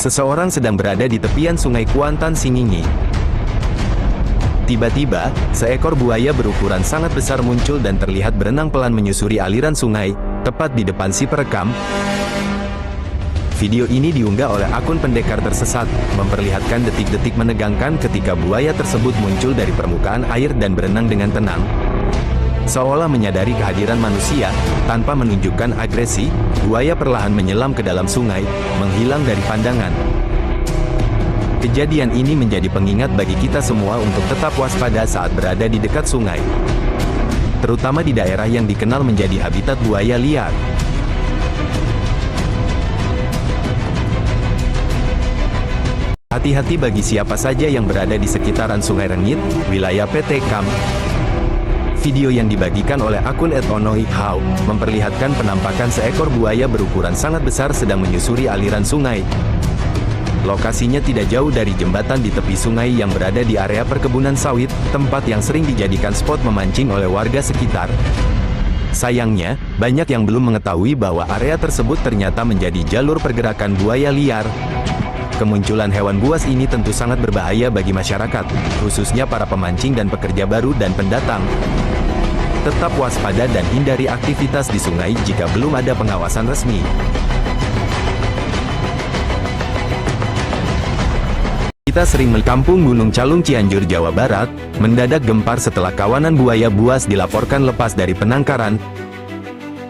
Seseorang sedang berada di tepian sungai Kuantan Singingi. Tiba-tiba, seekor buaya berukuran sangat besar muncul dan terlihat berenang pelan menyusuri aliran sungai, tepat di depan si perekam. Video ini diunggah oleh akun Pendekar Tersesat, memperlihatkan detik-detik menegangkan ketika buaya tersebut muncul dari permukaan air dan berenang dengan tenang. Seolah menyadari kehadiran manusia, tanpa menunjukkan agresi, buaya perlahan menyelam ke dalam sungai, menghilang dari pandangan. Kejadian ini menjadi pengingat bagi kita semua untuk tetap waspada saat berada di dekat sungai, terutama di daerah yang dikenal menjadi habitat buaya liar. Hati-hati bagi siapa saja yang berada di sekitaran Sungai Rengit, wilayah PT KAM. Video yang dibagikan oleh akun @onoihau memperlihatkan penampakan seekor buaya berukuran sangat besar sedang menyusuri aliran sungai. Lokasinya tidak jauh dari jembatan di tepi sungai yang berada di area perkebunan sawit, tempat yang sering dijadikan spot memancing oleh warga sekitar. Sayangnya, banyak yang belum mengetahui bahwa area tersebut ternyata menjadi jalur pergerakan buaya liar. Kemunculan hewan buas ini tentu sangat berbahaya bagi masyarakat, khususnya para pemancing dan pekerja baru dan pendatang. Tetap waspada dan hindari aktivitas di sungai jika belum ada pengawasan resmi. Kita sering Kampung Gunung Calung Cianjur, Jawa Barat, mendadak gempar setelah kawanan buaya buas dilaporkan lepas dari penangkaran.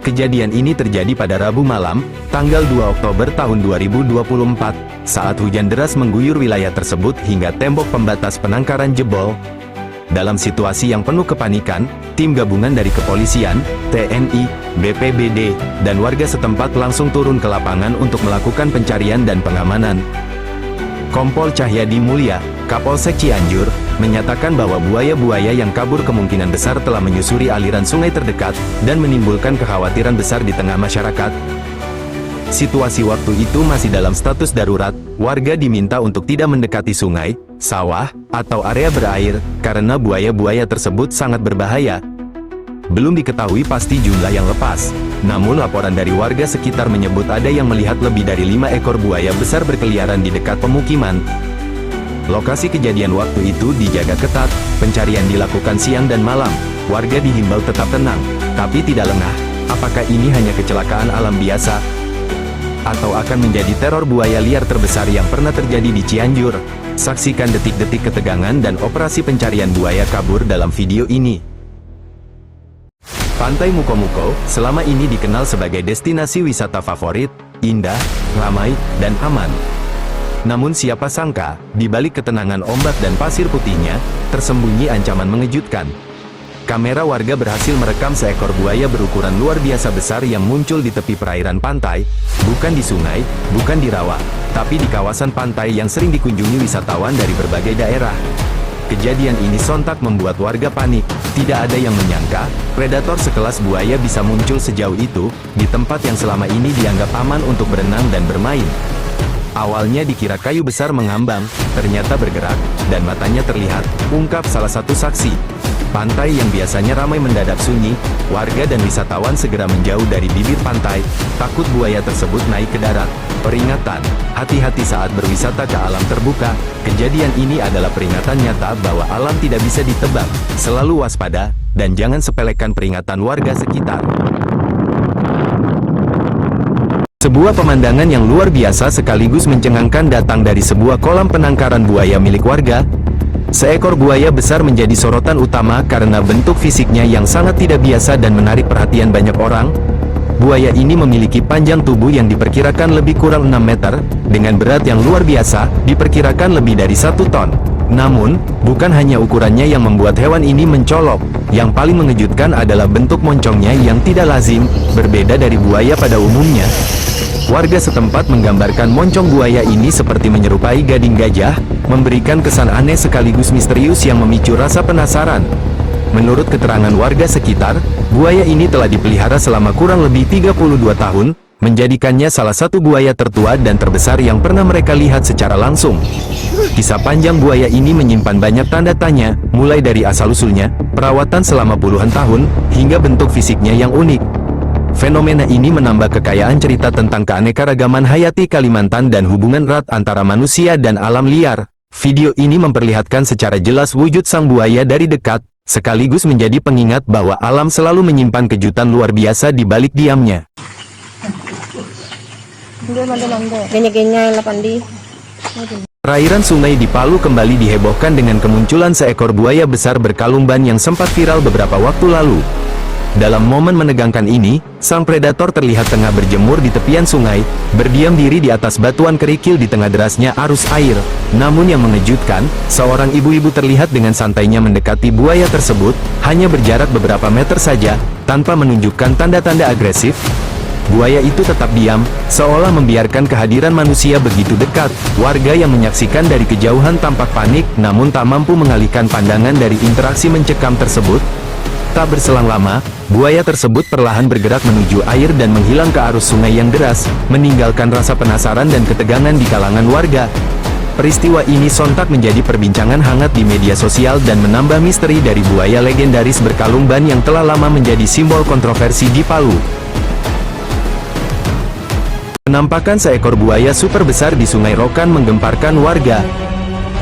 Kejadian ini terjadi pada Rabu malam, tanggal 2 Oktober tahun 2024, saat hujan deras mengguyur wilayah tersebut hingga tembok pembatas penangkaran jebol. Dalam situasi yang penuh kepanikan, tim gabungan dari kepolisian, TNI, BPBD, dan warga setempat langsung turun ke lapangan untuk melakukan pencarian dan pengamanan. Kompol Cahyadi Mulya, Kapolsek Cianjur, menyatakan bahwa buaya-buaya yang kabur kemungkinan besar telah menyusuri aliran sungai terdekat, dan menimbulkan kekhawatiran besar di tengah masyarakat. Situasi waktu itu masih dalam status darurat, warga diminta untuk tidak mendekati sungai, sawah, atau area berair, karena buaya-buaya tersebut sangat berbahaya. Belum diketahui pasti jumlah yang lepas, namun laporan dari warga sekitar menyebut ada yang melihat lebih dari 5 ekor buaya besar berkeliaran di dekat pemukiman. Lokasi kejadian waktu itu dijaga ketat, pencarian dilakukan siang dan malam, warga dihimbau tetap tenang, tapi tidak lengah. Apakah ini hanya kecelakaan alam biasa? Atau akan menjadi teror buaya liar terbesar yang pernah terjadi di Cianjur? Saksikan detik-detik ketegangan dan operasi pencarian buaya kabur dalam video ini. Pantai Muko-Muko, selama ini dikenal sebagai destinasi wisata favorit, indah, ramai, dan aman. Namun siapa sangka, di balik ketenangan ombak dan pasir putihnya, tersembunyi ancaman mengejutkan. Kamera warga berhasil merekam seekor buaya berukuran luar biasa besar yang muncul di tepi perairan pantai, bukan di sungai, bukan di rawa, tapi di kawasan pantai yang sering dikunjungi wisatawan dari berbagai daerah. Kejadian ini sontak membuat warga panik. Tidak ada yang menyangka, predator sekelas buaya bisa muncul sejauh itu, di tempat yang selama ini dianggap aman untuk berenang dan bermain. Awalnya dikira kayu besar mengambang, ternyata bergerak, dan matanya terlihat, ungkap salah satu saksi. Pantai yang biasanya ramai mendadak sunyi, warga dan wisatawan segera menjauh dari bibir pantai, takut buaya tersebut naik ke darat. Peringatan, hati-hati saat berwisata ke alam terbuka. Kejadian ini adalah peringatan nyata bahwa alam tidak bisa ditebak. Selalu waspada, dan jangan sepelekan peringatan warga sekitar. Sebuah pemandangan yang luar biasa sekaligus mencengangkan datang dari sebuah kolam penangkaran buaya milik warga. Seekor buaya besar menjadi sorotan utama karena bentuk fisiknya yang sangat tidak biasa dan menarik perhatian banyak orang. Buaya ini memiliki panjang tubuh yang diperkirakan lebih kurang 6 meter, dengan berat yang luar biasa, diperkirakan lebih dari 1 ton. Namun, bukan hanya ukurannya yang membuat hewan ini mencolok, yang paling mengejutkan adalah bentuk moncongnya yang tidak lazim, berbeda dari buaya pada umumnya. Warga setempat menggambarkan moncong buaya ini seperti menyerupai gading gajah, memberikan kesan aneh sekaligus misterius yang memicu rasa penasaran. Menurut keterangan warga sekitar, buaya ini telah dipelihara selama kurang lebih 32 tahun, menjadikannya salah satu buaya tertua dan terbesar yang pernah mereka lihat secara langsung. Kisah panjang buaya ini menyimpan banyak tanda tanya, mulai dari asal-usulnya, perawatan selama puluhan tahun, hingga bentuk fisiknya yang unik. Fenomena ini menambah kekayaan cerita tentang keanekaragaman hayati Kalimantan dan hubungan erat antara manusia dan alam liar. Video ini memperlihatkan secara jelas wujud sang buaya dari dekat, sekaligus menjadi pengingat bahwa alam selalu menyimpan kejutan luar biasa di balik diamnya. Perairan sungai di Palu kembali dihebohkan dengan kemunculan seekor buaya besar berkalung ban yang sempat viral beberapa waktu lalu. Dalam momen menegangkan ini, sang predator terlihat tengah berjemur di tepian sungai, berdiam diri di atas batuan kerikil di tengah derasnya arus air. Namun yang mengejutkan, seorang ibu-ibu terlihat dengan santainya mendekati buaya tersebut, hanya berjarak beberapa meter saja, tanpa menunjukkan tanda-tanda agresif. Buaya itu tetap diam, seolah membiarkan kehadiran manusia begitu dekat. Warga yang menyaksikan dari kejauhan tampak panik, namun tak mampu mengalihkan pandangan dari interaksi mencekam tersebut. Tak berselang lama, buaya tersebut perlahan bergerak menuju air dan menghilang ke arus sungai yang deras, meninggalkan rasa penasaran dan ketegangan di kalangan warga. Peristiwa ini sontak menjadi perbincangan hangat di media sosial dan menambah misteri dari buaya legendaris berkalung ban yang telah lama menjadi simbol kontroversi di Palu. Penampakan seekor buaya super besar di Sungai Rokan menggemparkan warga.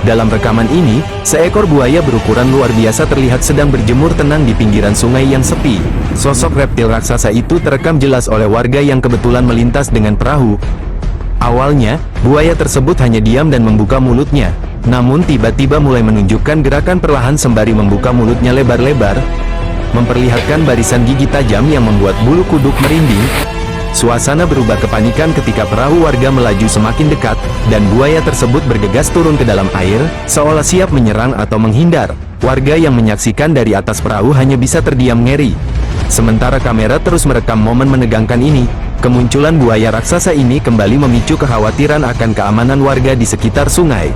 Dalam rekaman ini, seekor buaya berukuran luar biasa terlihat sedang berjemur tenang di pinggiran sungai yang sepi. Sosok reptil raksasa itu terekam jelas oleh warga yang kebetulan melintas dengan perahu. Awalnya, buaya tersebut hanya diam dan membuka mulutnya. Namun tiba-tiba mulai menunjukkan gerakan perlahan sembari membuka mulutnya lebar-lebar, memperlihatkan barisan gigi tajam yang membuat bulu kuduk merinding. Suasana berubah kepanikan ketika perahu warga melaju semakin dekat, dan buaya tersebut bergegas turun ke dalam air, seolah siap menyerang atau menghindar. Warga yang menyaksikan dari atas perahu hanya bisa terdiam ngeri. Sementara kamera terus merekam momen menegangkan ini, kemunculan buaya raksasa ini kembali memicu kekhawatiran akan keamanan warga di sekitar sungai.